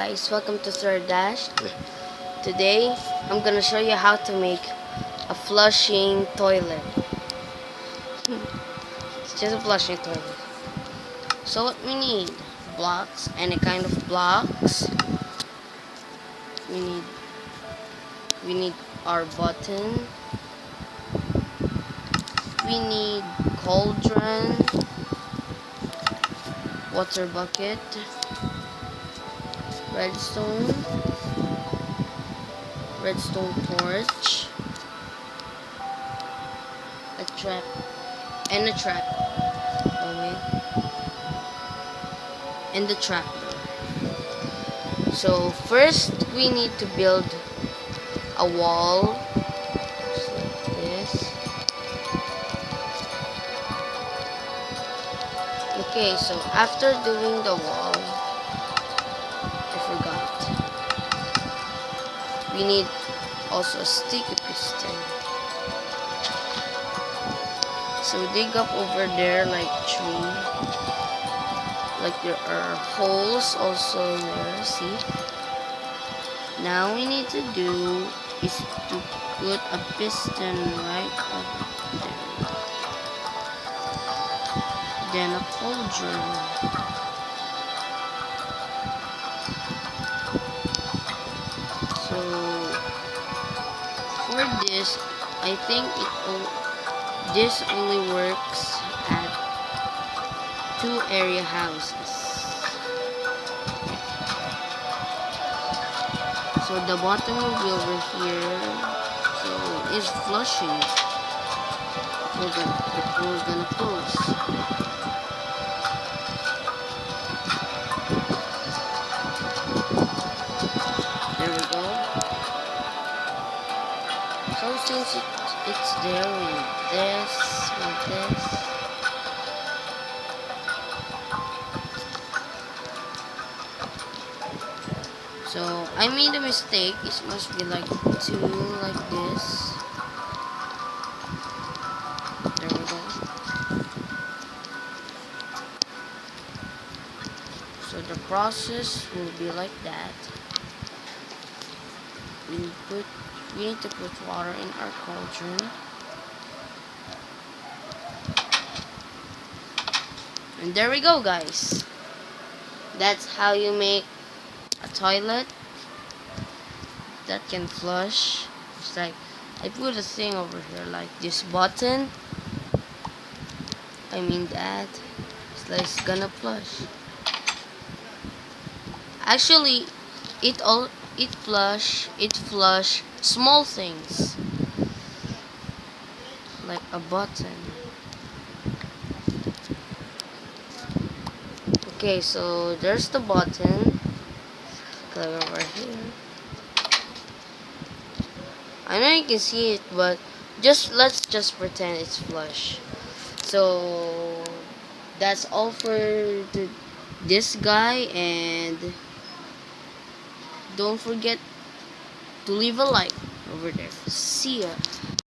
guys, welcome to Thirdash. Today I'm gonna show you how to make a flushing toilet. It's just a flushing toilet. So what we need? Blocks, any kind of blocks. We need our button. We need cauldron, water bucket, redstone torch, a trap, and a trap. And the trapdoor. So first we need to build a wall, just like this. Okay, so after doing the wall, I forgot. We need also a sticky piston. So dig up over there like tree. Like there are holes also there, see? Now we need to do is to put a piston right over there. Then a cauldron. So for this, I think this only works at 2 area houses. So the bottom will be over here. So it's flushing. The pool is gonna close. There we go. So since it's there with this. So I made a mistake. It must be like 2 like this. There we go. So the process will be like that. We need to put water in our cauldron. And there we go, guys. That's how you make a toilet that can flush. It's like I put a thing over here like this button. I mean that it's like it's gonna flush. Actually, it flush small things like a button. Okay, so there's the button. Click over here. I know you can see it, but let's just pretend it's flush. So that's all for this guy, and don't forget to leave a like over there. See ya.